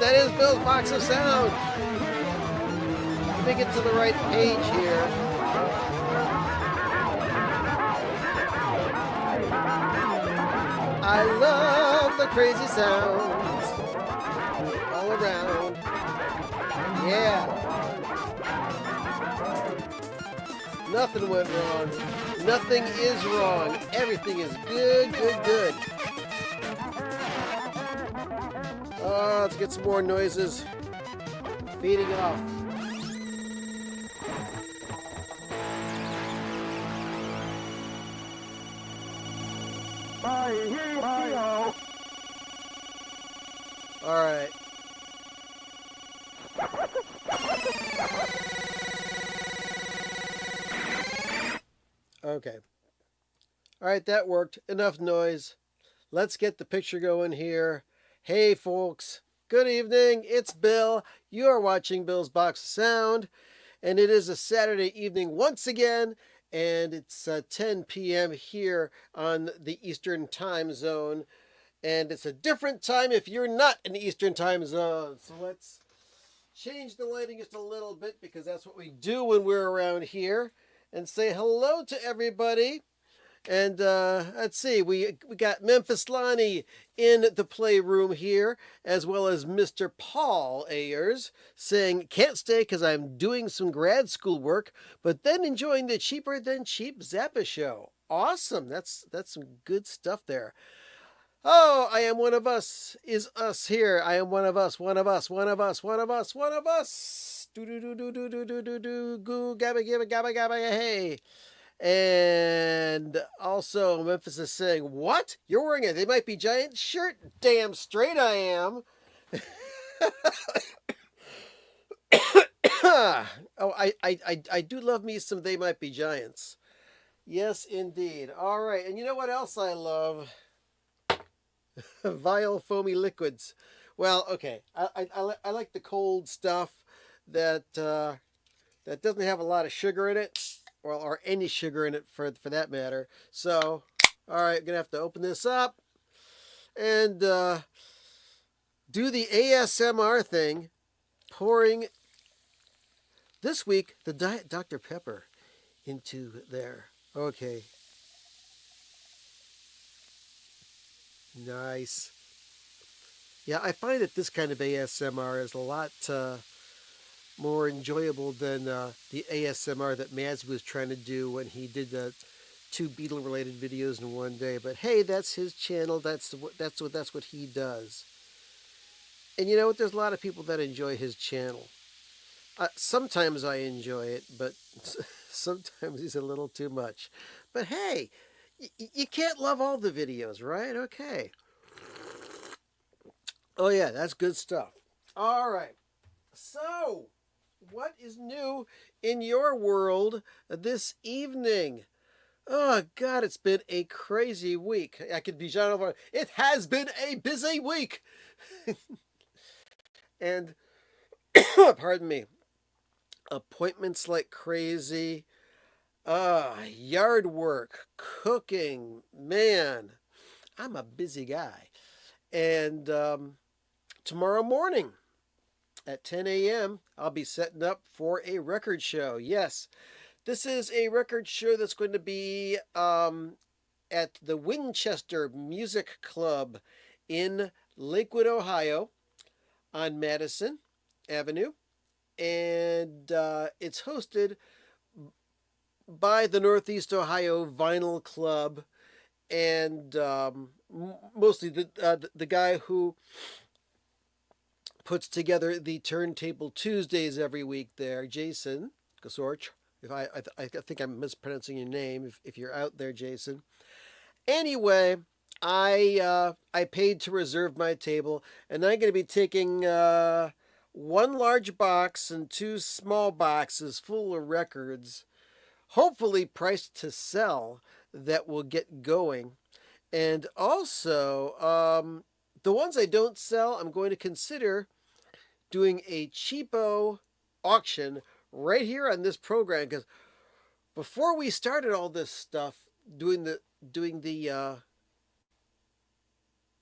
That is Bill's Box of Sound. Let me get to the right page here. I love the crazy sounds all around. Yeah. Nothing went wrong. Nothing is wrong. Everything is good, good, good. Let's get some more noises feeding off. All right. Okay. All right, that worked. Enough noise. Let's get the picture going here. Hey, folks. Good evening. It's Bill. You are watching Bill's Box of Sound, and it is a Saturday evening once again, and it's 10 p.m. here on the Eastern Time Zone, and it's a different time if you're not in the Eastern Time Zone. So let's change the lighting just a little bit because that's what we do when we're around here, and say hello to everybody. And let's see, we got Memphis Lonnie in the playroom here, as well as Mr. Paul Ayers saying, can't stay because I'm doing some grad school work, but then enjoying the Cheaper Than Cheap Zappa show. Awesome. That's some good stuff there. Oh, I am one of us is us here. I am one of us, one of us, one of us, one of us, one of us. Do do do do do do do do do goo gabba gabba gabba gabba hey. And also Memphis is saying, what? You're wearing a They Might Be Giants shirt? Damn straight I am. Oh, I do love me some They Might Be Giants. Yes, indeed. All right. And you know what else I love? Vile foamy liquids. Well, okay. I like the cold stuff that doesn't have a lot of sugar in it. Well, or any sugar in it for that matter. So, all right, I'm going to have to open this up and do the ASMR thing, pouring this week the Diet Dr. Pepper into there. Okay. Nice. Yeah, I find that this kind of ASMR is a lot more enjoyable than the ASMR that Mads was trying to do when he did the 2 Beatle-related videos in one day. But hey, that's his channel. That's what he does. And you know what? There's a lot of people that enjoy his channel. Sometimes I enjoy it, but sometimes he's a little too much. But hey, you can't love all the videos, right? Okay. Oh yeah, that's good stuff. All right. So, what is new in your world this evening? Oh, God, it's been a crazy week. I could be John over. It has been a busy week. And, pardon me, appointments like crazy, yard work, cooking. Man, I'm a busy guy. And tomorrow morning at 10 a.m., I'll be setting up for a record show. Yes, this is a record show that's going to be at the Winchester Music Club in Lakewood, Ohio, on Madison Avenue. And it's hosted by the Northeast Ohio Vinyl Club, and mostly the guy who puts together the Turntable Tuesdays every week there, Jason Gasorch. If I think I'm mispronouncing your name, if you're out there, Jason. Anyway, I paid to reserve my table, and I'm going to be taking one large box and two small boxes full of records, hopefully priced to sell, that will get going. And also, the ones I don't sell, I'm going to consider doing a cheapo auction right here on this program, because before we started all this stuff, doing the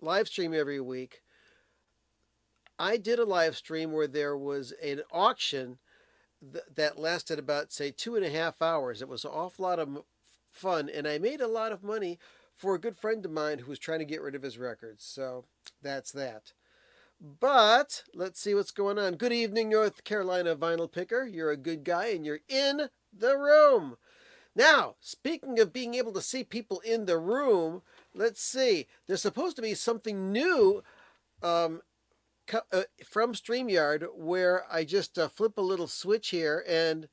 live stream every week, I did a live stream where there was an auction that lasted about, say, 2.5 hours. It was an awful lot of fun, and I made a lot of money for a good friend of mine who was trying to get rid of his records. So that's that. But let's see what's going on. Good evening, North Carolina vinyl picker. You're a good guy and you're in the room. Now, speaking of being able to see people in the room, let's see. There's supposed to be something new from StreamYard where I just flip a little switch here and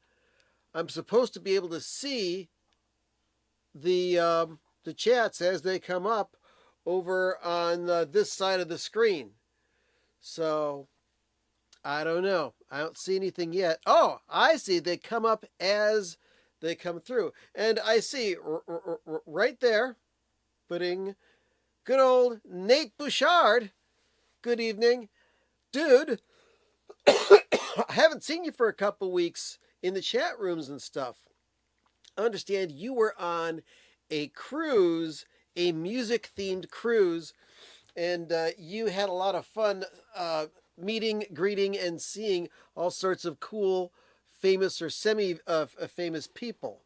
I'm supposed to be able to see the chats as they come up over on this side of the screen. So, I don't know. I don't see anything yet. Oh, I see. They come up as they come through. And I see right there, putting good old Nate Bouchard. Good evening. Dude, I haven't seen you for a couple weeks in the chat rooms and stuff. I understand you were on a cruise, a music-themed cruise, and you had a lot of fun meeting, greeting, and seeing all sorts of cool, famous or semi-famous people.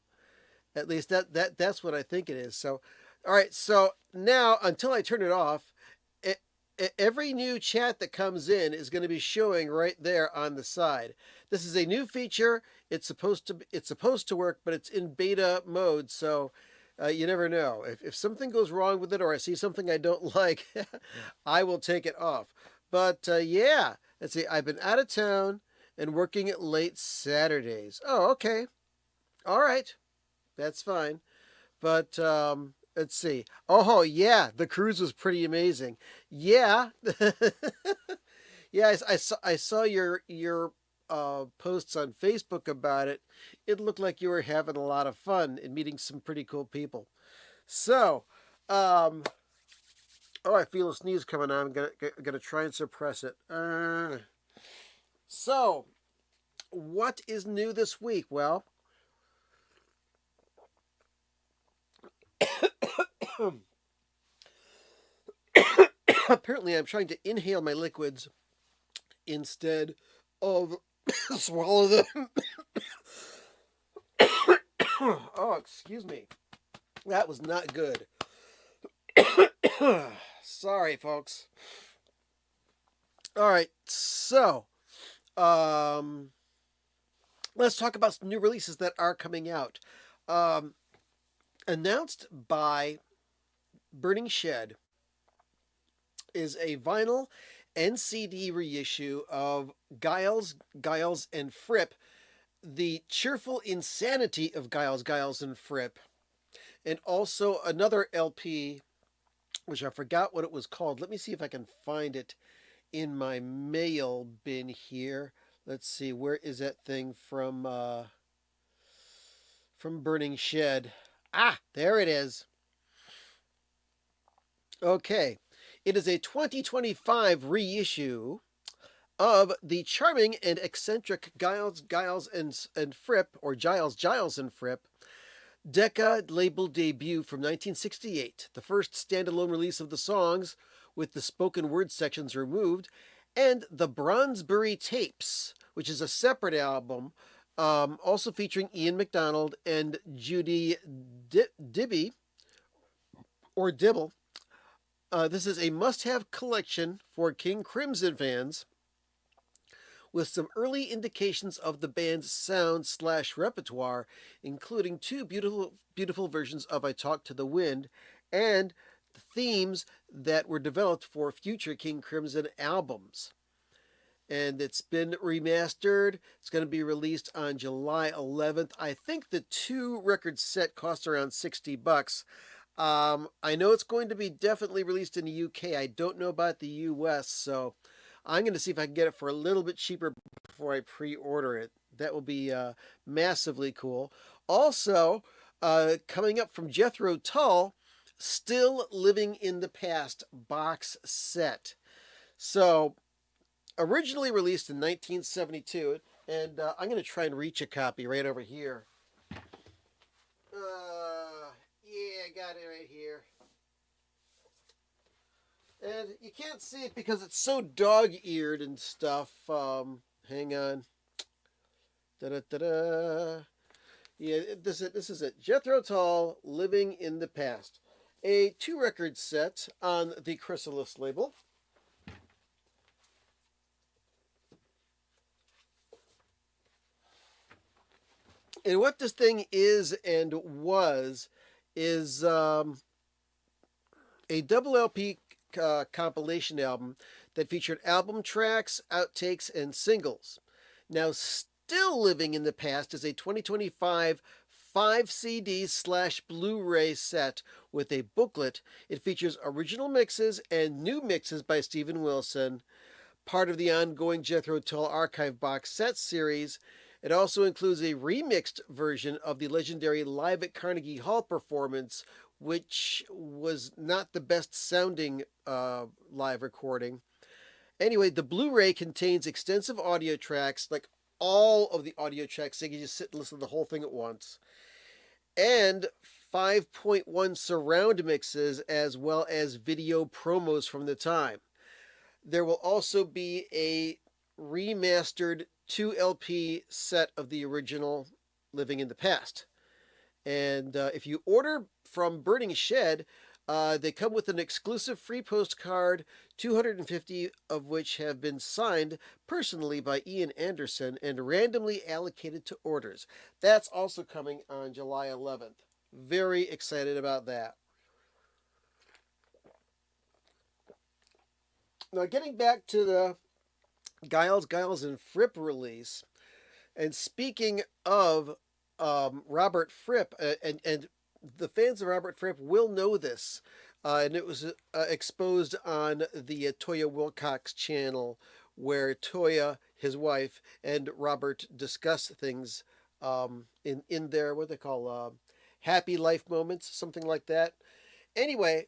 At least that's what I think it is. So, all right. So now, until I turn it off, every new chat that comes in is going to be showing right there on the side. This is a new feature. It's supposed to work, but it's in beta mode. So. You never know. If something goes wrong with it or I see something I don't like, I will take it off. But yeah, let's see. I've been out of town and working at late Saturdays. Oh, okay. All right. That's fine. But let's see. Oh, yeah. The cruise was pretty amazing. Yeah. Yeah, I saw your posts on Facebook about it. It looked like you were having a lot of fun and meeting some pretty cool people. So, oh, I feel a sneeze coming on. I'm gonna try and suppress it. So, what is new this week? Well, apparently I'm trying to inhale my liquids instead of swallow them. Oh, excuse me. That was not good. Sorry, folks. All right, so let's talk about some new releases that are coming out. Announced by Burning Shed is a vinyl and CD reissue of Giles, and Fripp, The Cheerful Insanity of Giles, and Fripp, and also another LP, which I forgot what it was called. Let me see if I can find it in my mail bin here. Let's see, where is that thing from Burning Shed? Ah, there it is. Okay, it is a 2025 reissue of the charming and eccentric Giles, and Fripp, or Giles and Fripp, Decca label debut from 1968, the first standalone release of the songs with the spoken word sections removed, and the Bronsbury Tapes, which is a separate album, also featuring Ian MacDonald and Judy Dibby or Dibble. This is a must-have collection for King Crimson fans, with some early indications of the band's sound slash repertoire, including two beautiful versions of "I Talk to the Wind" and the themes that were developed for future King Crimson albums. And it's been remastered. It's going to be released on July 11th. I think the two record set costs around $60. I know it's going to be definitely released in the UK. I don't know about the US, so I'm going to see if I can get it for a little bit cheaper before I pre-order it. That will be massively cool. Also, coming up from Jethro Tull, Still Living in the Past box set. So, originally released in 1972, and I'm going to try and reach a copy right over here. Yeah, I got it right here. And you can't see it because it's so dog-eared and stuff. Hang on. Da-da-da-da. Yeah, this is it. Jethro Tull, Living in the Past. A 2-record set on the Chrysalis label. And what this thing is and was is a double LP compilation album that featured album tracks, outtakes, and singles. Now, Still Living in the Past is a 2025 5 CD slash Blu-ray set with a booklet. It features original mixes and new mixes by Steven Wilson, part of the ongoing Jethro Tull Archive box set series. It also includes a remixed version of the legendary Live at Carnegie Hall performance, which was not the best sounding live recording. Anyway, the Blu-ray contains extensive audio tracks, like all of the audio tracks, so you can just sit and listen to the whole thing at once, and 5.1 surround mixes, as well as video promos from the time. There will also be a remastered 2 LP set of the original Living in the Past. And if you order from Burning Shed, they come with an exclusive free postcard, 250 of which have been signed personally by Ian Anderson and randomly allocated to orders. That's also coming on July 11th. Very excited about that. Now, getting back to the Giles, and Fripp release, and speaking of Robert Fripp, and the fans of Robert Fripp will know this, and it was exposed on the Toya Wilcox channel, where Toya, his wife, and Robert discuss things in their, what they call, happy life moments, something like that. Anyway,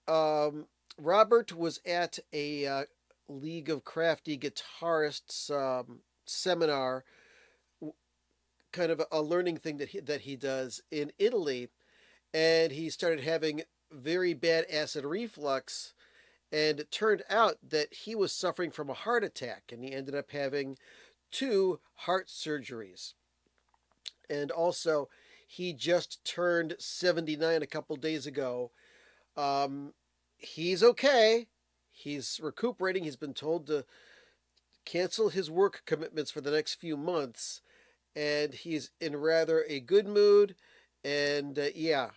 Robert was at a League of Crafty Guitarists seminar, kind of a learning thing that he does in Italy, and he started having very bad acid reflux, and it turned out that he was suffering from a heart attack, and he ended up having 2 heart surgeries. And also, he just turned 79 a couple days ago. He's okay. He's recuperating. He's been told to cancel his work commitments for the next few months, and he's in rather a good mood. And yeah,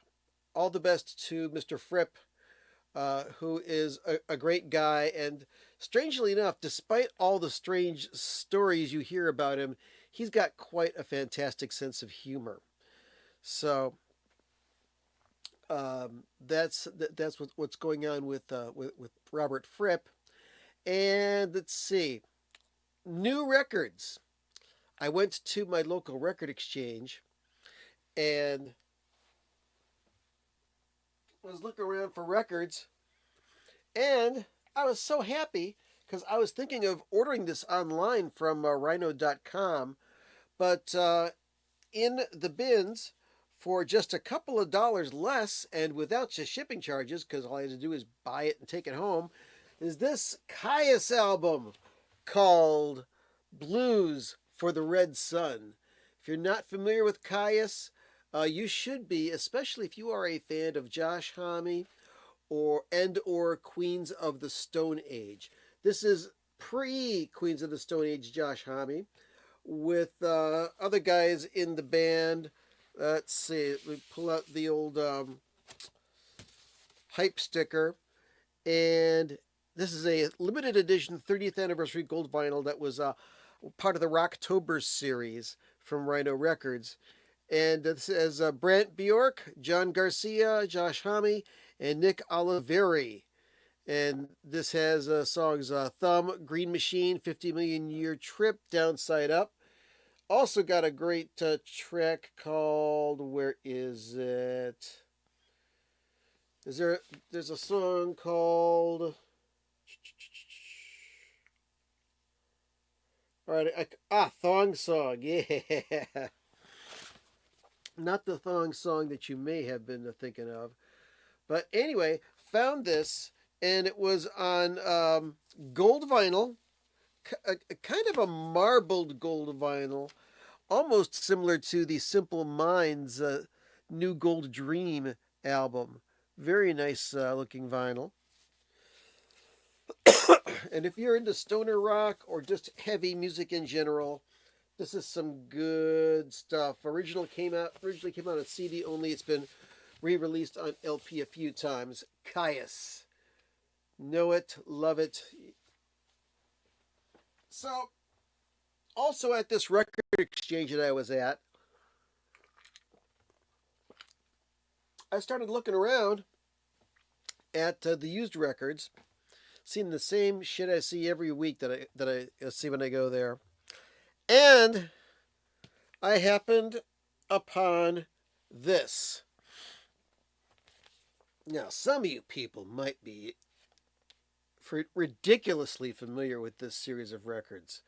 all the best to Mr. Fripp, who is a great guy. And strangely enough, despite all the strange stories you hear about him, he's got quite a fantastic sense of humor. So that's what's going on with Robert Fripp. And let's see, new records. I went to my local record exchange and was looking around for records, and I was so happy because I was thinking of ordering this online from rhino.com, but in the bins for just a couple of dollars less and without the shipping charges, because all I had to do is buy it and take it home, is this Caius album called Blues for the Red Sun. If you're not familiar with Caius, you should be, especially if you are a fan of Josh Homme or Queens of the Stone Age. This is pre Queens of the Stone Age Josh Homme with other guys in the band. Let's see, we pull out the old hype sticker, and this is a limited edition 30th anniversary gold vinyl that was part of the Rocktober series from Rhino Records. And this has Brant Bjork, John Garcia, Josh Homme, and Nick Oliveri. And this has songs Thumb, Green Machine, 50 Million Year Trip, Downside Up. Also got a great track called, where is it? There's a song called, all right, Thong Song, yeah. Not the thong song that you may have been thinking of. But anyway, found this, and it was on gold vinyl, a kind of a marbled gold vinyl, almost similar to the Simple Minds New Gold Dream album. Very nice looking vinyl. And if you're into stoner rock or just heavy music in general, this is some good stuff. Originally came out on CD only. It's been re-released on LP a few times. Caius. Know it, love it. So, also at this record exchange that I was at, I started looking around at the used records, seeing the same shit I see every week that I see when I go there. And I happened upon this. Now, some of you people might be ridiculously familiar with this series of records,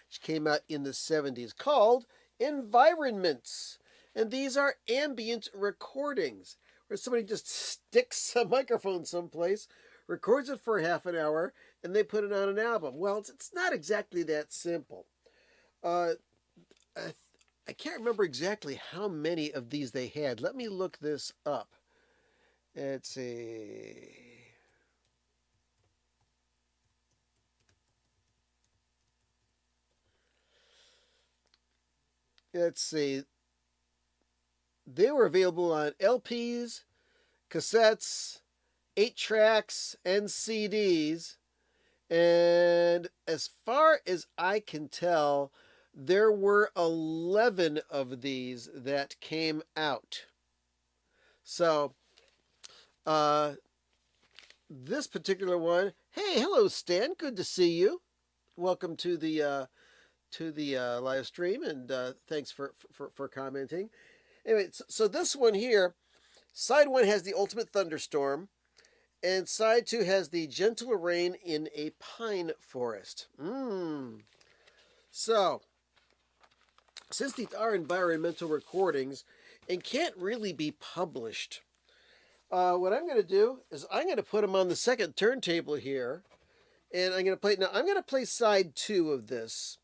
which came out in the 70s, called Environments. And these are ambient recordings, where somebody just sticks a microphone someplace, records it for half an hour, and they put it on an album. Well, it's not exactly that simple. I can't remember exactly how many of these they had. Let me look this up. Let's see. Let's see. They were available on LPs, cassettes, 8 tracks, and CDs. And as far as I can tell, there were 11 of these that came out. So, this particular one, hey, hello, Stan. Good to see you. Welcome to the live stream, and thanks for commenting. Anyway, so this one here, side one has the Ultimate Thunderstorm, and side two has the Gentle Rain in a Pine Forest. So, since these are environmental recordings and can't really be published, what I'm going to do is I'm going to put them on the second turntable here, and I'm going to play. Now, I'm going to play side two of this,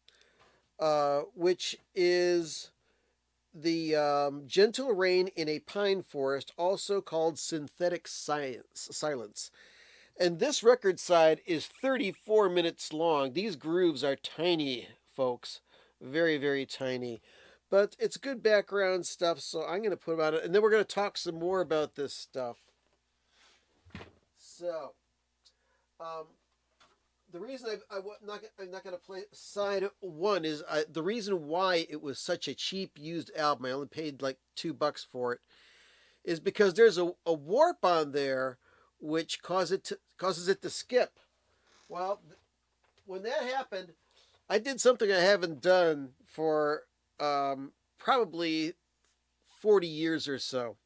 which is the Gentle Rain in a Pine Forest, also called Synthetic Silence. And this record side is 34 minutes long. These grooves are tiny, folks. Very, very tiny. But it's good background stuff, so I'm going to put them on it. And then we're going to talk some more about this stuff. So, the reason I'm not going to play side one is the reason why it was such a cheap used album. I only paid like $2 for it. Is because there's a warp on there which causes it to skip. Well, when that happened, I did something I haven't done for probably 40 years or so.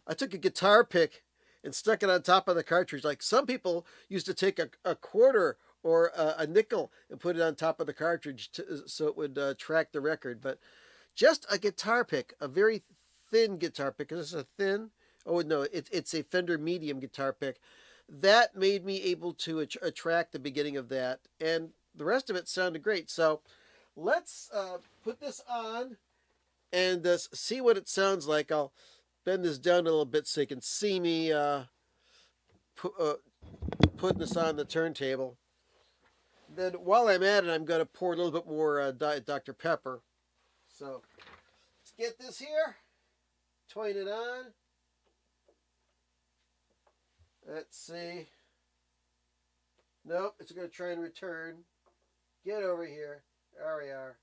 I took a guitar pick and stuck it on top of the cartridge. Like some people used to take a quarter or a nickel and put it on top of the cartridge so it would track the record. But just a guitar pick, a very thin guitar pick. Is this a thin? Oh no, it's a Fender medium guitar pick. that made me able to attract the beginning of that, and the rest of it sounded great. So let's put this on and see what it sounds like. I'll bend this down a little bit so you can see me putting this on the turntable. Then while I'm at it, I'm going to pour a little bit more Diet Dr. Pepper. So let's get this here, twine it on. Let's see. Nope, it's going to try and return. Get over here. There we are.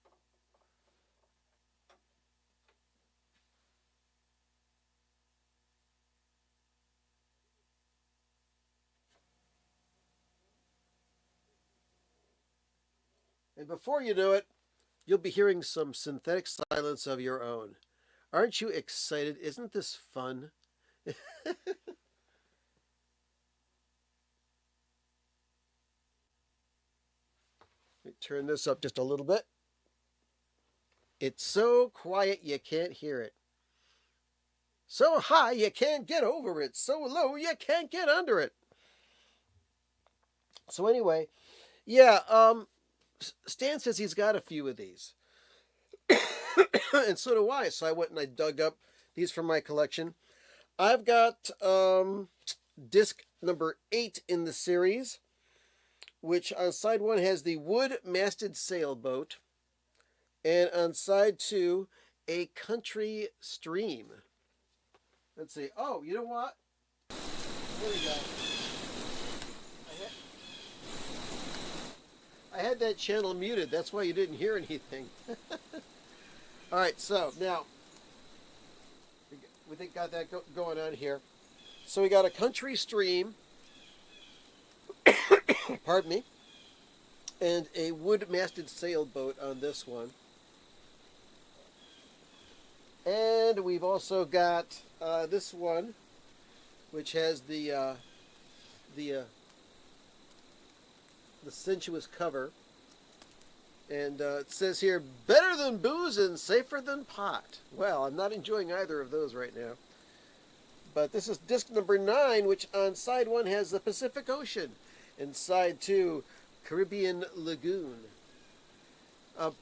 And before you know it, you'll be hearing some synthetic silence of your own. Aren't you excited? Isn't this fun? Let me turn this up just a little bit. It's so quiet you can't hear it. So high you can't get over it. So low you can't get under it. So anyway, yeah, Stan says he's got a few of these. And so do I. So I went and I dug up these from my collection. I've got disc number 8 in the series, which on side 1 has the wood-masted sailboat, and on side 2, a country stream. Let's see. Oh, you know what? There we go. I had that channel muted. That's why you didn't hear anything. All right, so now we got that going on here. So we got a country stream, pardon me, and a wood-masted sailboat on this one. And we've also got this one, which has the sensuous cover. And it says here, better than booze and safer than pot. Well, I'm not enjoying either of those right now. But this is disc number 9, which on side 1 has the Pacific Ocean, and side 2, Caribbean Lagoon.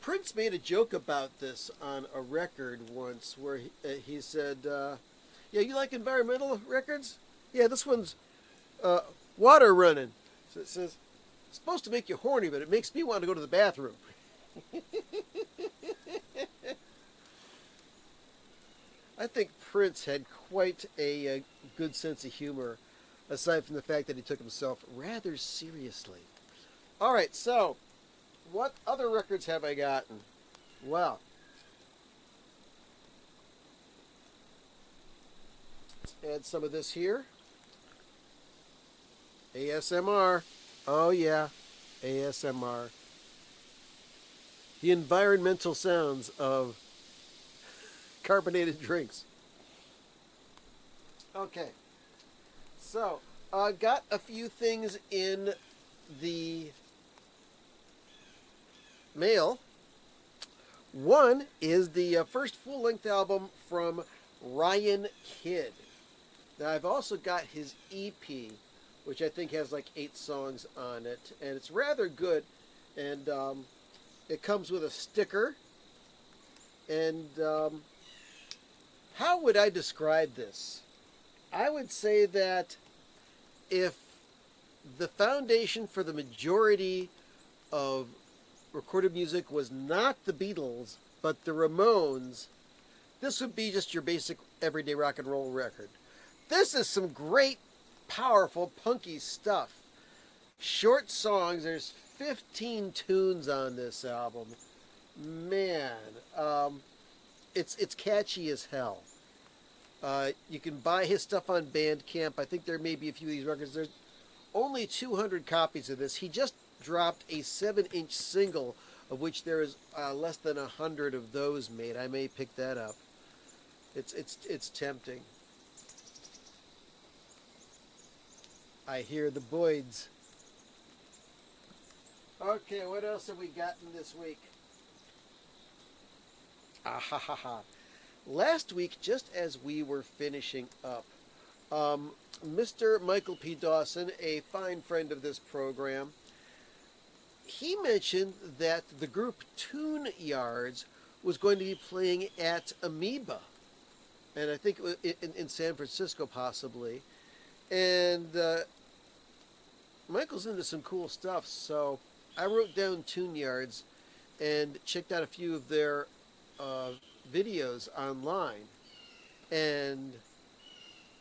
Prince made a joke about this on a record once, where he said, yeah, you like environmental records? Yeah, this one's water running. So it says, it's supposed to make you horny, but it makes me want to go to the bathroom. I think Prince had quite a good sense of humor, aside from the fact that he took himself rather seriously. All right, so what other records have I gotten? Well, let's add some of this here. ASMR. Oh, yeah, ASMR. The environmental sounds of carbonated drinks. Okay, so got a few things in the mail. One is the first full-length album from Ryan Kidd. Now I've also got his EP, which I think has like 8 songs on it, and it's rather good. And it comes with a sticker. And how would I describe this? I would say that if the foundation for the majority of recorded music was not the Beatles, but the Ramones, this would be just your basic everyday rock and roll record. This is some great, powerful, punky stuff. Short songs. There's 15 tunes on this album. Man, it's catchy as hell. You can buy his stuff on Bandcamp. I think there may be a few of these records. There's only 200 copies of this. He just dropped a 7-inch single, of which there is less than 100 of those made. I may pick that up. It's tempting. I hear the Boyds. Okay, what else have we gotten this week? Ah ha ha ha. Last week, just as we were finishing up, Mr. Michael P. Dawson, a fine friend of this program, he mentioned that the group Tune Yards was going to be playing at Amoeba, and I think it was in San Francisco possibly. And Michael's into some cool stuff, so I wrote down Tune Yards and checked out a few of their videos online, and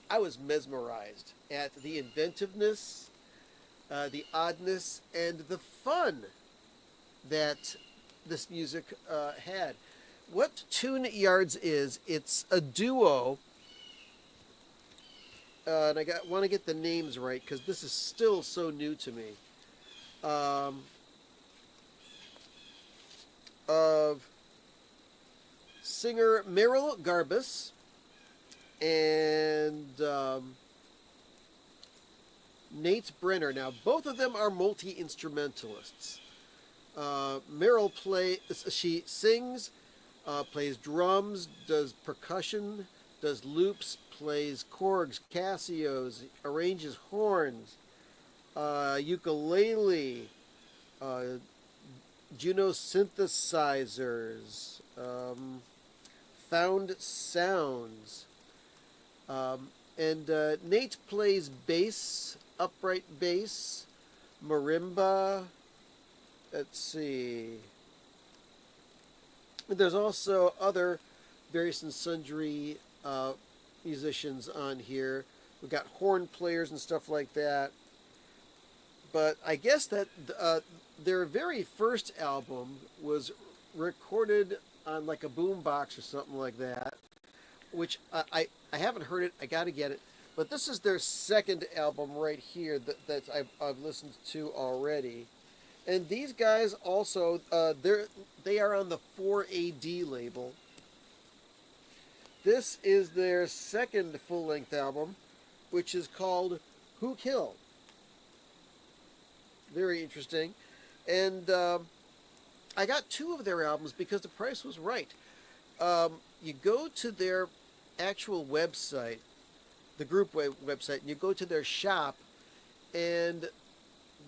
I was mesmerized at the inventiveness, the oddness, and the fun that this music had. What Tune Yards is, it's a duo, and I want to get the names right because this is still so new to me. Of singer Meryl Garbus and Nate Brenner. Now, both of them are multi-instrumentalists. She sings, plays drums, does percussion, does loops, plays corgs, casios, arranges horns, ukulele, Juno synthesizers, found sounds. And Nate plays bass, upright bass, marimba. Let's see. There's also other various and sundry musicians on here. We've got horn players and stuff like that. But I guess that their very first album was recorded on like a boombox or something like that, which I haven't heard it. I got to get it. But this is their second album right here that I've listened to already. And these guys also, they are on the 4AD label. This is their second full-length album, which is called Who Killed? Very interesting. And I got two of their albums because the price was right. You go to their actual website, the group website, and you go to their shop, and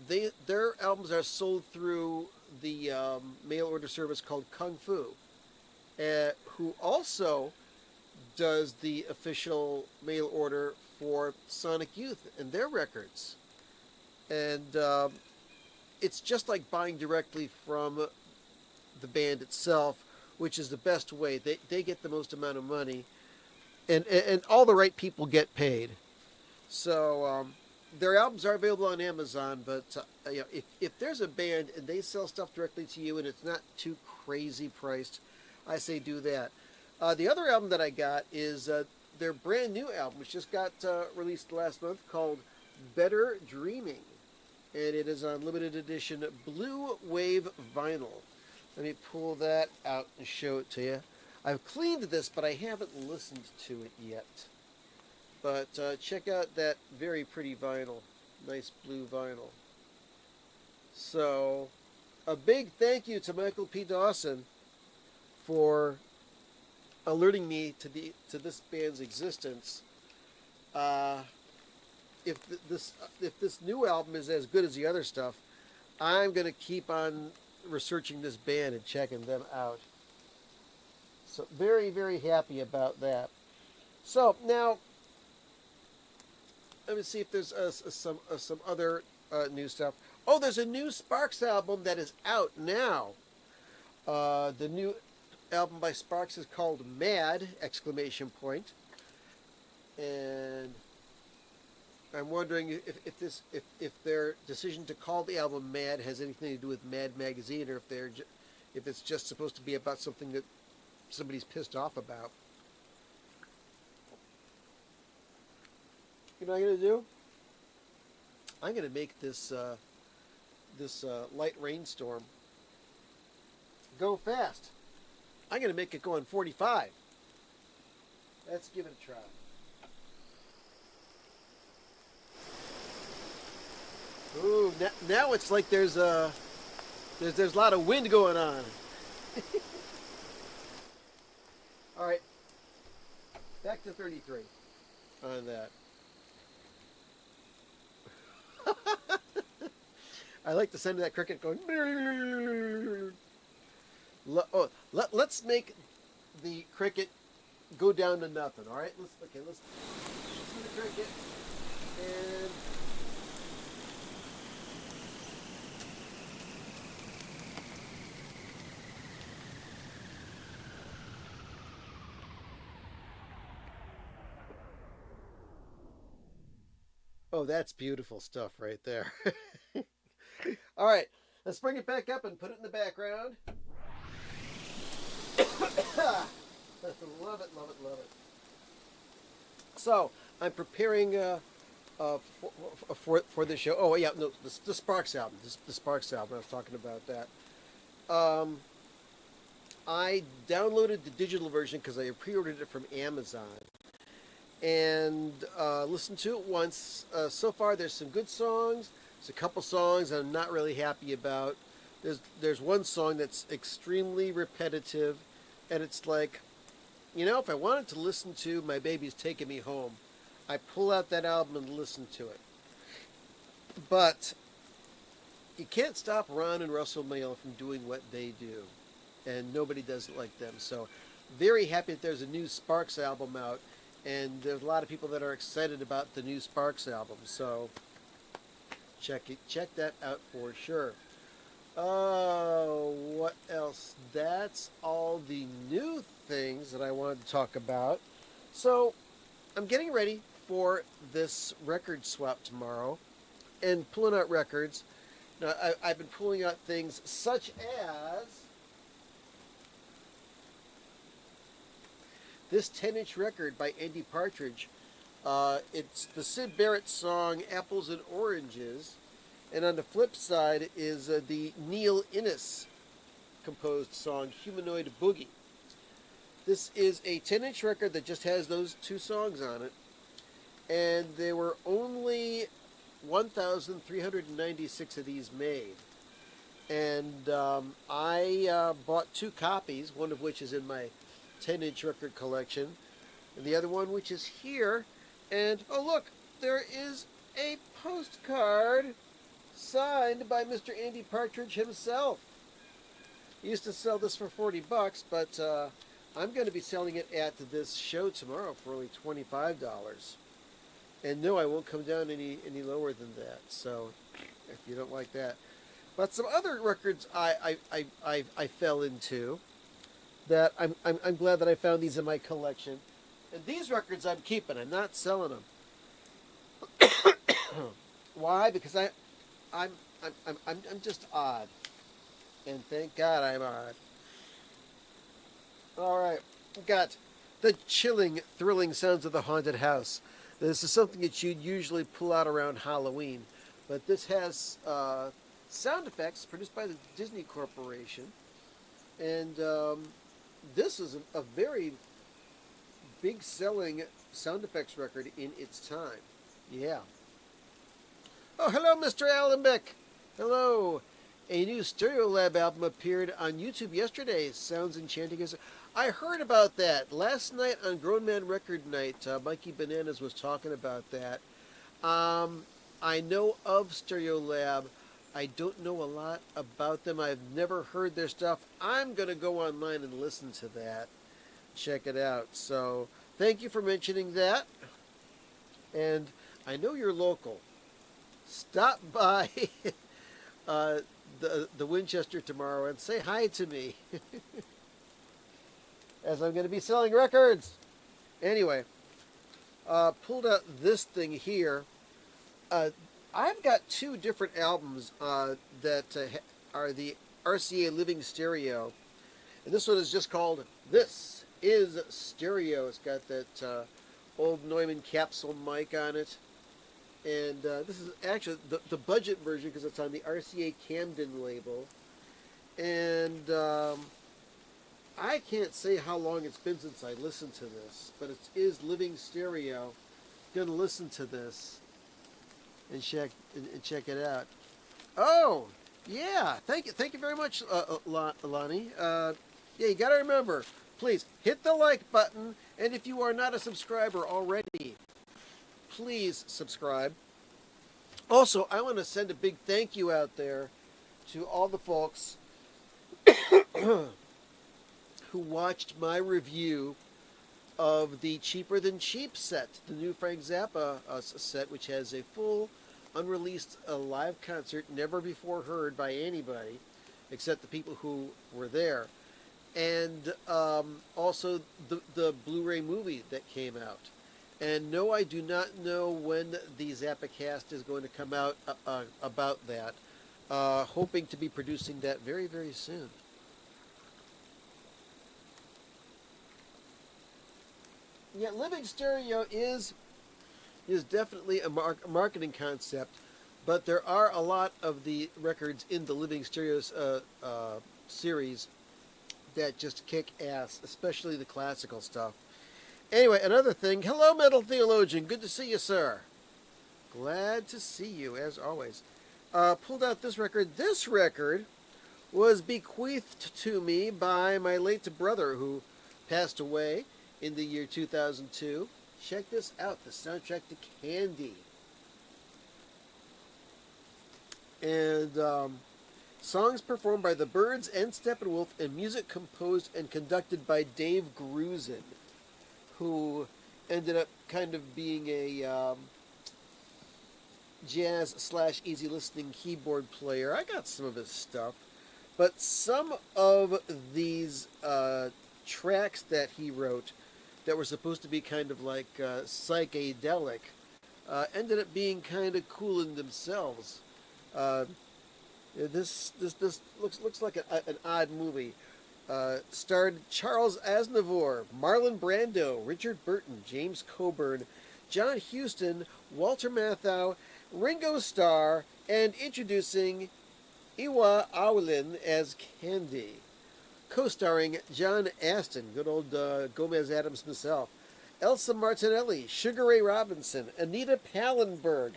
their albums are sold through the mail order service called Kung Fu, who also does the official mail order for Sonic Youth and their records. And it's just like buying directly from the band itself, which is the best way. They get the most amount of money, and all the right people get paid. So their albums are available on Amazon, but if there's a band and they sell stuff directly to you and it's not too crazy priced, I say do that. The other album that I got is their brand new album, which just got released last month, called Better Dreaming. And it is on limited edition Blue Wave vinyl. Let me pull that out and show it to you. I've cleaned this, but I haven't listened to it yet. But check out that very pretty vinyl. Nice blue vinyl. So, a big thank you to Michael P. Dawson for alerting me to this band's existence. If this new album is as good as the other stuff, I'm going to keep on researching this band and checking them out. So very, very happy about that. So now, let me see if there's some other new stuff. Oh, there's a new Sparks album that is out now. The new album by Sparks is called Mad! Exclamation point. And I'm wondering if their decision to call the album Mad has anything to do with Mad Magazine, or if it's just supposed to be about something that somebody's pissed off about. You know what I'm going to do? I'm going to make this light rainstorm go fast. I'm going to make it go on 45. Let's give it a try. Ooh, now it's like there's a lot of wind going on. All right, back to 33 on that. I like the sound of that cricket going. Let's make the cricket go down to nothing. All right. Let's listen to the cricket and. Oh, that's beautiful stuff right there. All right, let's bring it back up and put it in the background. Love it, love it, love it. So I'm preparing for the show. Oh yeah, no, the Sparks album. The Sparks album. I was talking about that. I downloaded the digital version because I pre-ordered it from Amazon and listened to it once. So far, there's some good songs. There's a couple songs I'm not really happy about. There's one song that's extremely repetitive, and it's like, if I wanted to listen to My Baby's Taking Me Home, I pull out that album and listen to it. But you can't stop Ron and Russell Mael from doing what they do, and nobody does it like them. So, very happy that there's a new Sparks album out, and there's a lot of people that are excited about the new Sparks album. So, check that out for sure. What else? That's all the new things that I wanted to talk about. So, I'm getting ready for this record swap tomorrow and pulling out records. Now, I've been pulling out things such as this 10-inch record by Andy Partridge. It's the Syd Barrett song Apples and Oranges. And on the flip side is the Neil Innes composed song Humanoid Boogie. This is a 10-inch record that just has those two songs on it. And there were only 1,396 of these made. And I bought two copies, one of which is in my 10-inch record collection, and the other one which is here. And, oh look, there is a postcard signed by Mr. Andy Partridge himself. He used to sell this for $40, but I'm going to be selling it at this show tomorrow for only $25. And no, I won't come down any lower than that. So, if you don't like that, but some other records I fell into that I'm glad that I found these in my collection. And these records I'm keeping. I'm not selling them. Why? Because I'm just odd, and thank God I'm odd. All right, got the chilling, thrilling sounds of the haunted house. This is something that you'd usually pull out around Halloween, but this has sound effects produced by the Disney Corporation, and this is a very big-selling sound effects record in its time. Yeah. Oh, hello, Mr. Allenbeck. Hello. A new Stereolab album appeared on YouTube yesterday. Sounds enchanting. I heard about that last night on Grown Man Record Night. Mikey Bananas was talking about that. I know of Stereolab. I don't know a lot about them. I've never heard their stuff. I'm going to go online and listen to that. Check it out. So, thank you for mentioning that. And I know you're local. Stop by the Winchester tomorrow and say hi to me. As I'm going to be selling records. Anyway, pulled out this thing here. I've got two different albums that are the RCA Living Stereo. And this one is just called This Is Stereo. It's got that old Neumann capsule mic on it. And this is actually the budget version because it's on the RCA Camden label. And I can't say how long it's been since I listened to this, but it is living stereo. Going to listen to this and check it out. Oh, yeah. Thank you very much, Lonnie. Yeah, you got to remember, please hit the like button, and if you are not a subscriber already, please subscribe. Also, I want to send a big thank you out there to all the folks who watched my review of the Cheaper Than Cheap set, the new Frank Zappa set, which has a full, unreleased live concert never before heard by anybody except the people who were there. And also the Blu-ray movie that came out. And no, I do not know when the Zappacast is going to come out about that. Hoping to be producing that very, very soon. Yeah, living stereo is definitely a marketing concept, but there are a lot of the records in the living stereo series that just kick ass, especially the classical stuff. Anyway, another thing. Hello, Metal Theologian. Good to see you, sir. Glad to see you, as always. Pulled out this record. This record was bequeathed to me by my late brother, who passed away in the year 2002. Check this out, the soundtrack to Candy. And songs performed by the Byrds and Steppenwolf, and music composed and conducted by Dave Grusin, who ended up kind of being a jazz / easy listening keyboard player. I got some of his stuff. But some of these tracks that he wrote that were supposed to be kind of like psychedelic ended up being kind of cool in themselves. This looks like an odd movie. Starred Charles Aznavour, Marlon Brando, Richard Burton, James Coburn, John Huston, Walter Matthau, Ringo Starr, and introducing Iwa Awlin as Candy. Co-starring John Astin, good old Gomez Adams himself, Elsa Martinelli, Sugar Ray Robinson, Anita Pallenberg,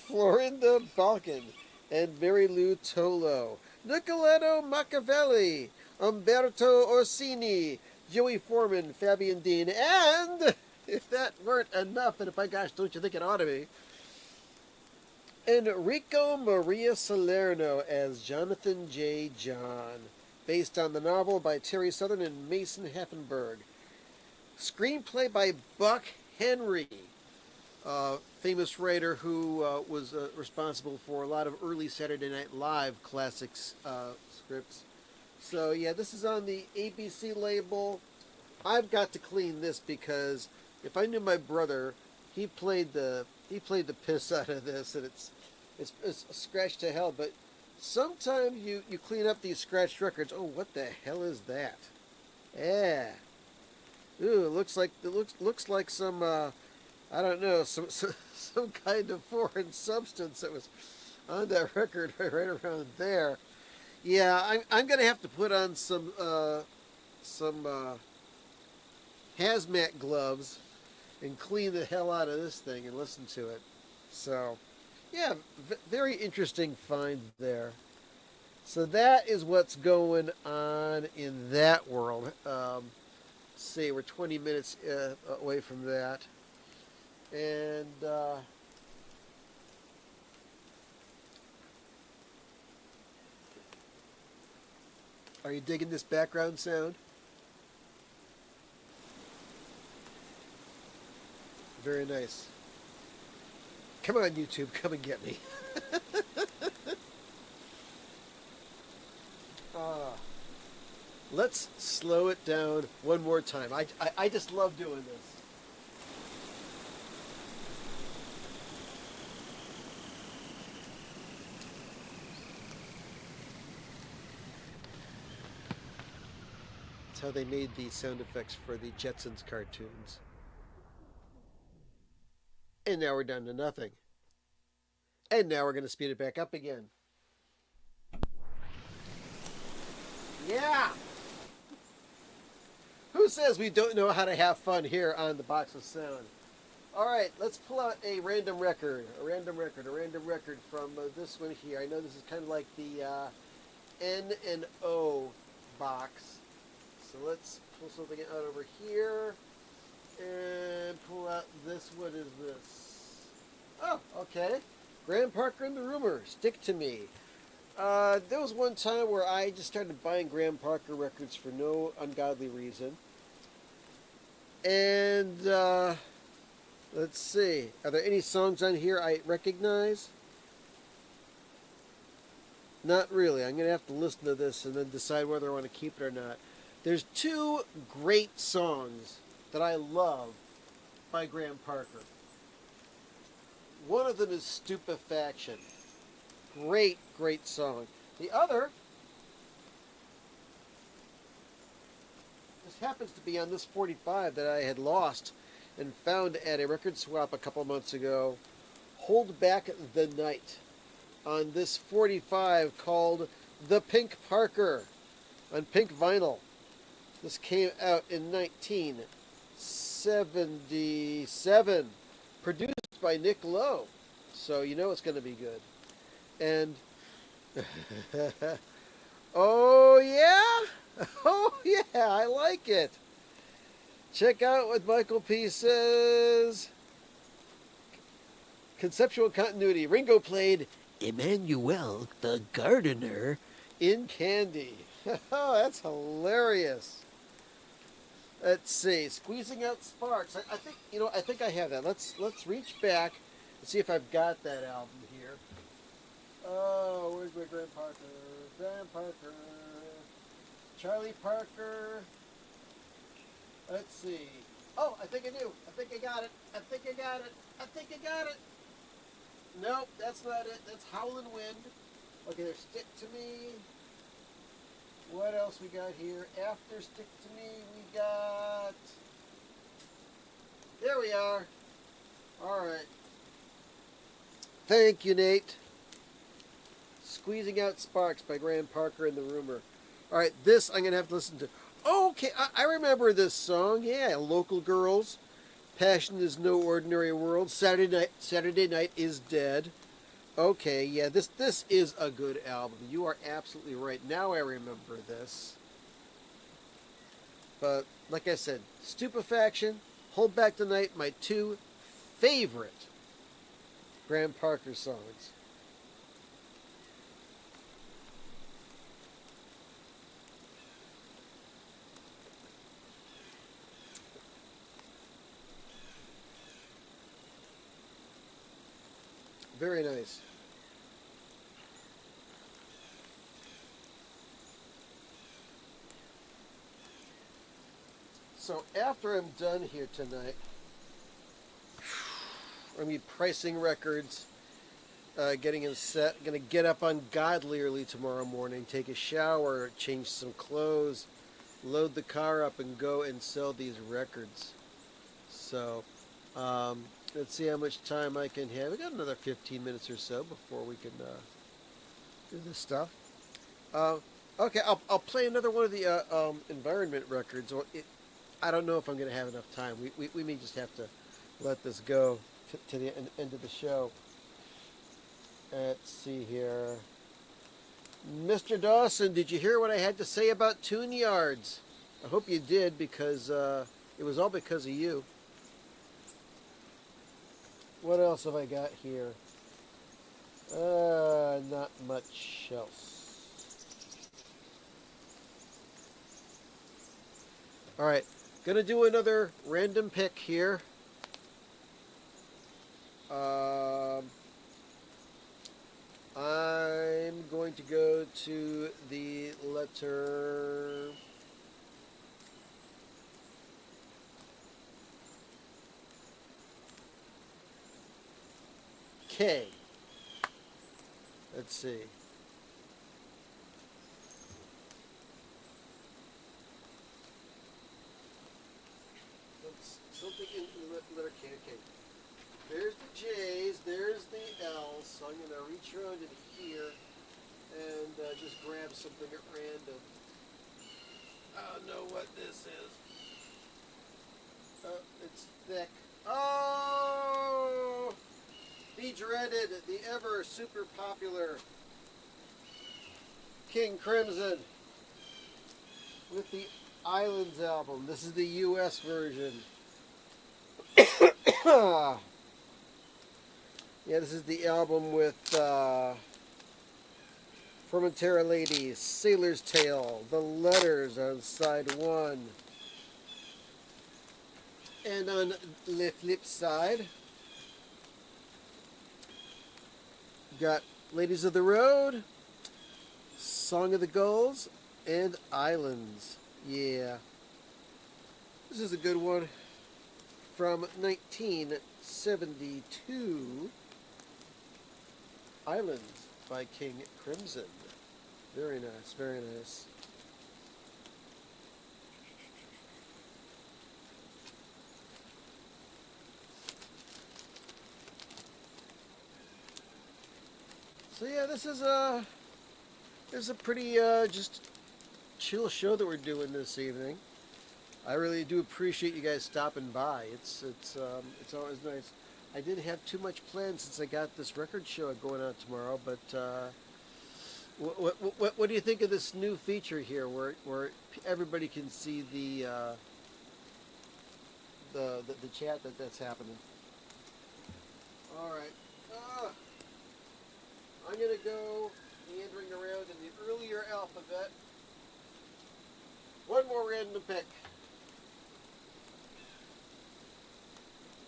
Florinda Balkan, and Mary Lou Tolo, Nicoletto Machiavelli, Umberto Orsini, Joey Foreman, Fabian Dean, and, if that weren't enough, and by gosh, don't you think it ought to be, Enrico Maria Salerno as Jonathan J. John, based on the novel by Terry Southern and Mason Heffenberg. Screenplay by Buck Henry, famous writer who was responsible for a lot of early Saturday Night Live classics scripts. So yeah, this is on the ABC label. I've got to clean this because if I knew my brother, he played the piss out of this, and it's scratched to hell. But sometimes you clean up these scratched records. Oh, what the hell is that? Yeah. Ooh, it looks like some I don't know, some kind of foreign substance that was on that record right around there. Yeah, I'm gonna have to put on some hazmat gloves and clean the hell out of this thing and listen to it. So, yeah, very interesting find there. So that is what's going on in that world. Let's see, we're 20 minutes away from that. And are you digging this background sound? Very nice. Come on, YouTube, come and get me. uh, let's slow it down one more time. I just love doing this. That's how they made the sound effects for the Jetsons cartoons. And now we're down to nothing. And now we're going to speed it back up again. Yeah! Who says we don't know how to have fun here on the Box of Sound? Alright, let's pull out a random record. A random record from this one here. I know this is kind of like the N and O box. So let's pull something out over here. And pull out this. What is this? Oh, okay. Graham Parker and the Rumor, Stick to Me. There was one time where I just started buying Graham Parker records for no ungodly reason. And let's see. Are there any songs on here I recognize? Not really. I'm going to have to listen to this and then decide whether I want to keep it or not. There's two great songs that I love by Graham Parker. One of them is Stupefaction. Great, great song. The other just happens to be on this 45 that I had lost and found at a record swap a couple months ago. Hold Back the Night on this 45 called The Pink Parker on pink vinyl. This came out in 1977, produced by Nick Lowe, so you know it's going to be good. And oh yeah, oh yeah, I like it. Check out what Michael P says. Conceptual continuity. Ringo played Emmanuel the Gardener in Candy. Oh, that's hilarious. Let's see. Squeezing Out Sparks. I think I think I have that. Let's reach back and see if I've got that album here. Oh, where's my Graham Parker? Graham Parker. Charlie Parker. Let's see. Oh, I think I do. I think I got it. I think I got it. I think I got it. Nope, that's not it. That's Howlin' Wind. Okay, there's Stick to Me. What else we got here? After Stick to Me, we got... There we are. All right. Thank you, Nate. Squeezing Out Sparks by Graham Parker and the Rumor. All right, this I'm going to have to listen to. Oh, okay, I remember this song. Yeah, Local Girls. Passion is no ordinary world. Saturday Night is Dead. Okay, yeah, this is a good album. You are absolutely right. Now I remember this. But like I said, Stupefaction, Hold Back the Night, my two favorite Graham Parker songs. Very nice. So after I'm done here tonight, I'm going to be pricing records, getting them set. I'm going to get up ungodly early tomorrow morning, take a shower, change some clothes, load the car up, and go and sell these records. So let's see how much time I can have. We got another 15 minutes or so before we can do this stuff. Okay, I'll play another one of the environment records. I don't know if I'm going to have enough time. We may just have to let this go to the end of the show. Let's see here. Mr. Dawson, did you hear what I had to say about tune yards? I hope you did, because it was all because of you. What else have I got here? Not much else. All right, gonna do another random pick here. I'm going to go to the letter K. Let's see. Something in letter K. Okay. There's the J's, there's the L's, so I'm going to reach around in here and just grab something at random. I don't know what this is. It's thick. Oh! The dreaded, the ever super popular King Crimson with the Islands album. This is the US version. Yeah, this is the album with Formentera Ladies, Sailor's Tale, The Letters on side one. And on the flip side, got Ladies of the Road, Song of the Gulls, and Islands. Yeah. This is a good one from 1972. Islands by King Crimson. Very nice, very nice. So yeah, this is a pretty just chill show that we're doing this evening. I really do appreciate you guys stopping by. It's always nice. I didn't have too much planned since I got this record show going on tomorrow, but what do you think of this new feature here, where everybody can see the chat that's happening? All right, I'm gonna go meandering around in the earlier alphabet. One more random pick.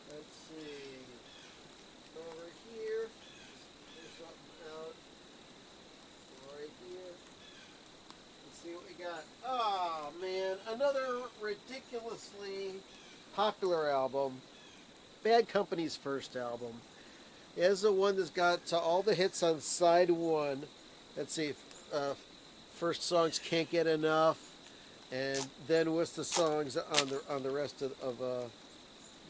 Let's see. Over here. There's something out. Right here. Let's see what we got. Oh man, another ridiculously popular album. Bad Company's first album. It is the one that's got all the hits on side one. Let's see. First songs, Can't Get Enough, and then what's the songs on the rest of the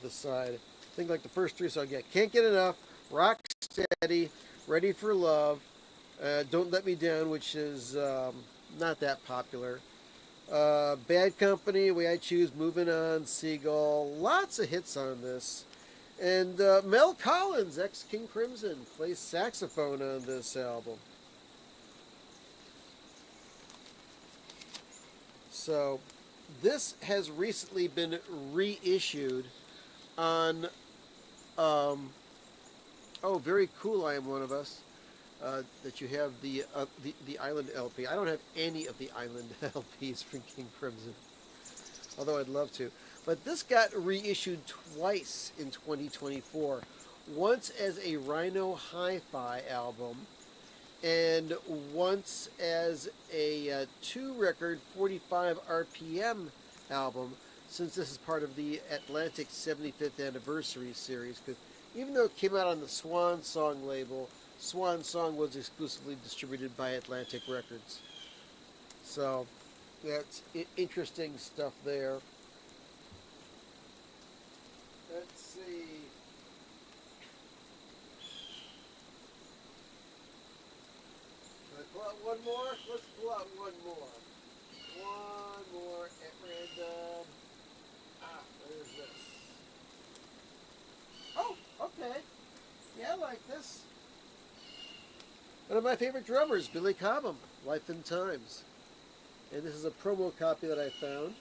side? I think like the first three songs. Yeah, Can't Get Enough, Rock Steady, Ready for Love, Don't Let Me Down, which is not that popular. Bad Company, Way I Choose, Moving On, Seagull. Lots of hits on this. And Mel Collins, ex-King Crimson, plays saxophone on this album. So this has recently been reissued on, oh, very cool, I Am One of Us, that you have the Island LP. I don't have any of the Island LPs from King Crimson, although I'd love to. But this got reissued twice in 2024. Once as a Rhino Hi-Fi album, and once as a 2-record 45 RPM album, since this is part of the Atlantic 75th Anniversary series. Because even though it came out on the Swan Song label, Swan Song was exclusively distributed by Atlantic Records. So that's interesting stuff there. Let's see. Can I pull out one more? Let's pull out one more. One more at random. There's this. Oh, okay. Yeah, I like this. One of my favorite drummers, Billy Cobham, Life and Times. And this is a promo copy that I found.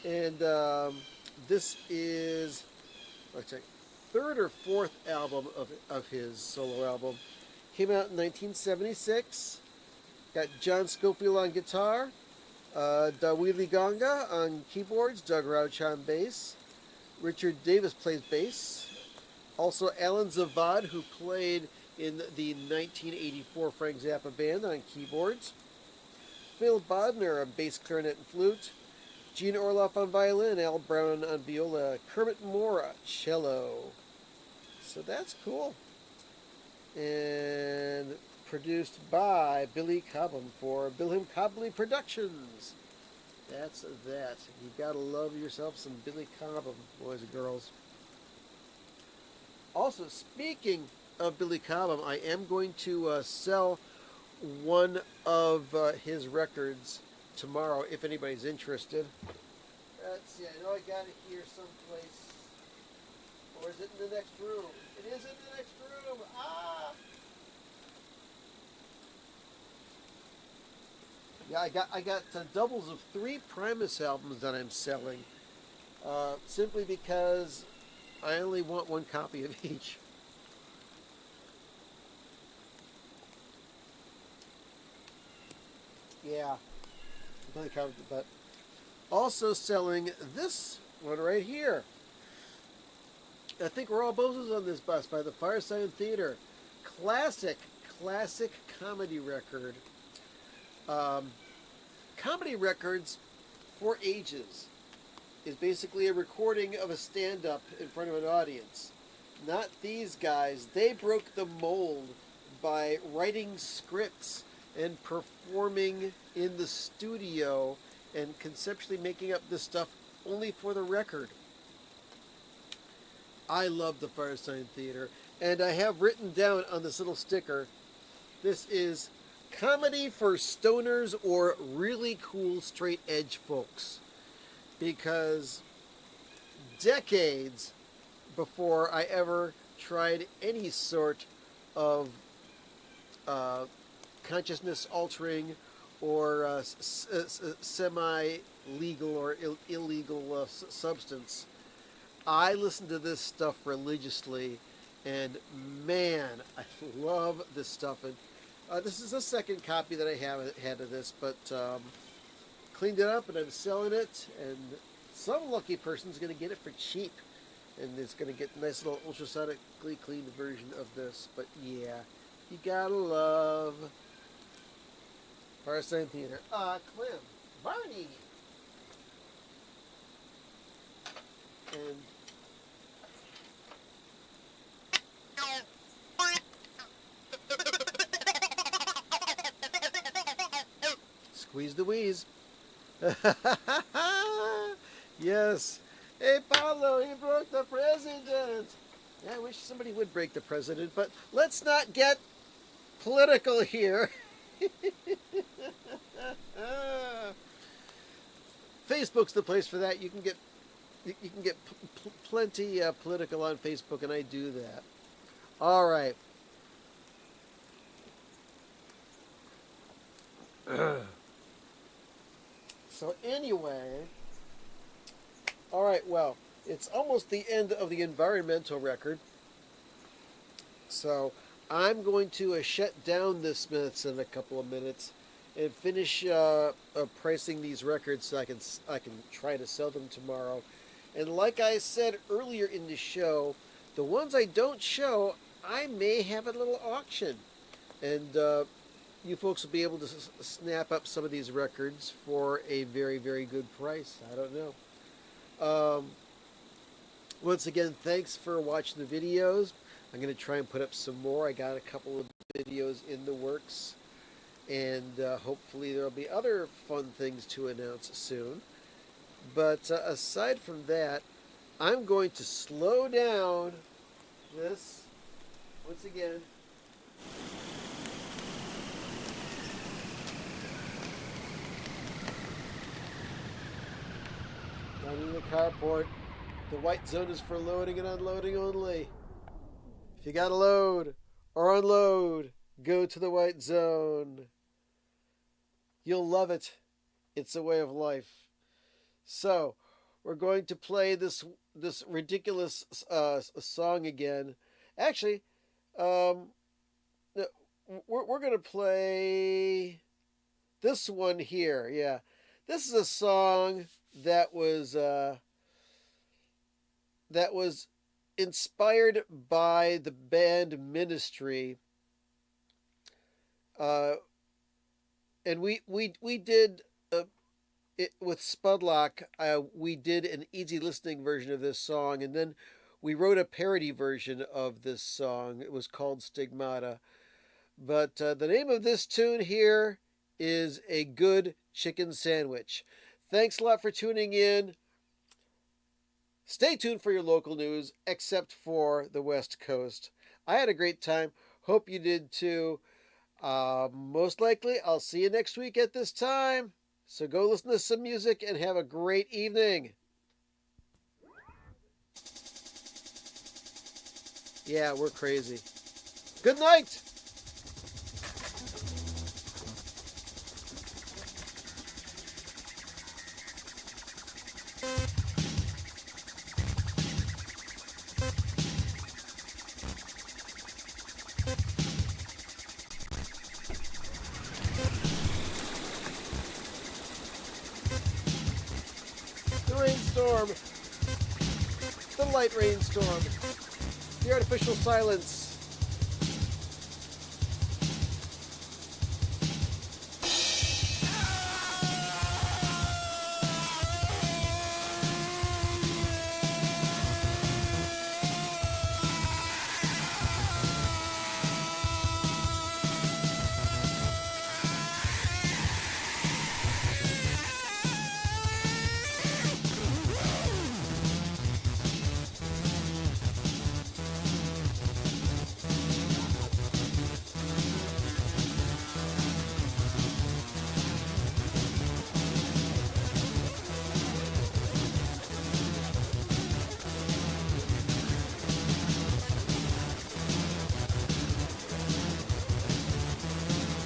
And this is, let's check, third or fourth album of his solo album. Came out in 1976. Got John Scofield on guitar, Dawili Ganga on keyboards, Doug Rauch on bass, Richard Davis plays bass. Also Alan Zavad, who played in the 1984 Frank Zappa band, on keyboards. Phil Bodner on bass, clarinet, and flute. Gene Orloff on violin, Al Brown on viola, Kermit Moore cello. So that's cool. And produced by Billy Cobham for Bilham Cobley Productions. That's that. You gotta love yourself some Billy Cobham, boys and girls. Also, speaking of Billy Cobham, I am going to sell one of his records tomorrow if anybody's interested. Let's see, I know I got it here someplace. Or is it in the next room? It is in the next room! Ah! Yeah, I got doubles of 3 Primus albums that I'm selling. Simply because I only want one copy of each. Yeah, completely covered. But also selling this one right here. I think we're all bozos on this bus by the Fireside Theater. Classic, classic comedy record. Um, Comedy records for ages is basically a recording of a stand-up in front of an audience. Not these guys. They broke the mold by writing scripts and performing in the studio and conceptually making up this stuff only for the record. I love the Fireside Theater, and I have written down on this little sticker, this is comedy for stoners or really cool straight edge folks. Because decades before I ever tried any sort of consciousness altering or semi legal or illegal substance, I listened to this stuff religiously, and man, I love this stuff. And this is the second copy that I have had of this, but cleaned it up and I'm selling it, and some lucky person's going to get it for cheap, and is going to get a nice little ultrasonically cleaned version of this. But yeah, you gotta love Fireside Theater. Clem, Barney, and squeeze the wheeze. Yes. Hey, Paulo, he broke the president. Yeah, I wish somebody would break the president, but let's not get political here. Facebook's the place for that. You can get plenty political on Facebook, and I do that. All right. So anyway, all right, well, it's almost the end of the environmental record. So I'm going to shut down this minutes in a couple of minutes and finish pricing these records so I can try to sell them tomorrow. And like I said earlier in the show, the ones I don't show, I may have a little auction. And you folks will be able to snap up some of these records for a very, very good price. I don't know. Once again, thanks for watching the videos. I'm going to try and put up some more. I got a couple of videos in the works. And hopefully there will be other fun things to announce soon. But aside from that, I'm going to slow down this once again. Down in the carport. The white zone is for loading and unloading only. If you got to load or unload, go to the white zone. You'll love it. It's a way of life. So, we're going to play this ridiculous song again. Actually, we're going to play this one here. Yeah, this is a song that was inspired by the band Ministry. And we did it with Spudlock. We did an easy listening version of this song, and then we wrote a parody version of this song. It was called Stigmata. But the name of this tune here is A Good Chicken Sandwich. Thanks a lot for tuning in. Stay tuned for your local news, except for the West Coast. I had a great time. Hope you did too. Most likely, I'll see you next week at this time. So go listen to some music and have a great evening. Yeah, we're crazy. Good night. light rainstorm. The artificial silence.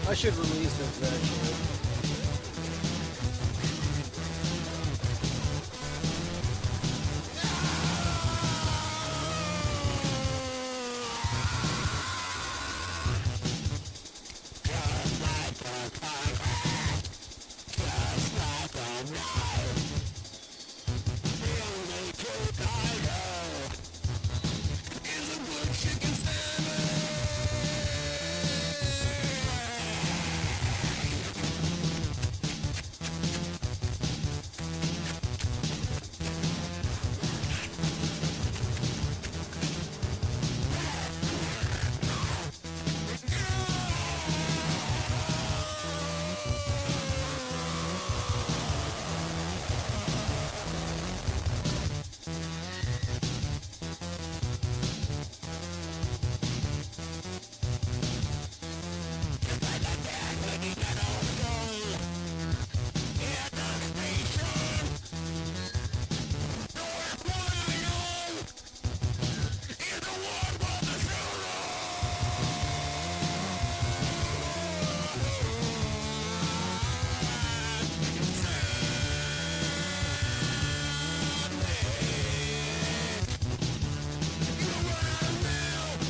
I should release this actually.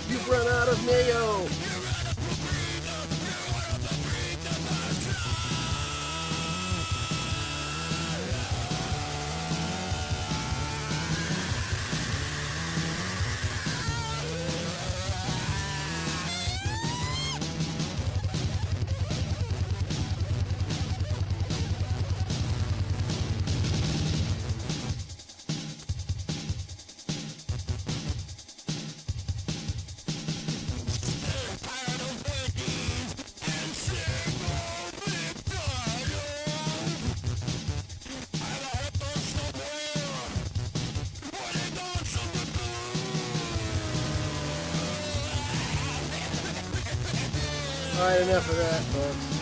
You've run out of mayo. Alright, enough of that, folks.